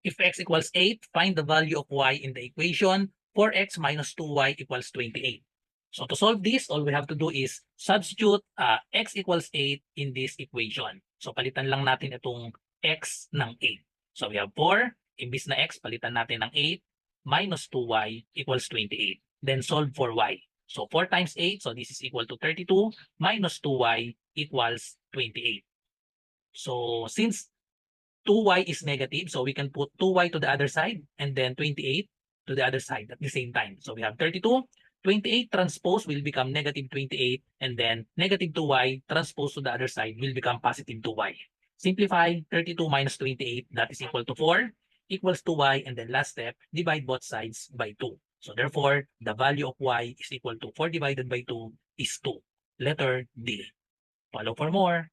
If x equals 8, find the value of y in the equation 4x minus 2y equals 28. So to solve this, all we have to do is substitute x equals 8 in this equation. So palitan lang natin itong x ng 8. So we have 4, imbis na x, palitan natin ng 8, minus 2y equals 28. Then solve for y. So 4 times 8, so this is equal to 32, minus 2y equals 28. So since 2y is negative, so we can put 2y to the other side and then 28 to the other side at the same time. So we have 32, 28 transpose will become negative 28, and then negative 2y transpose to the other side will become positive 2y. Simplify 32 minus 28, that is equal to 4, equals to y, and then last step, divide both sides by 2. So therefore, the value of y is equal to 4 divided by 2 is 2. Letter D. Follow for more.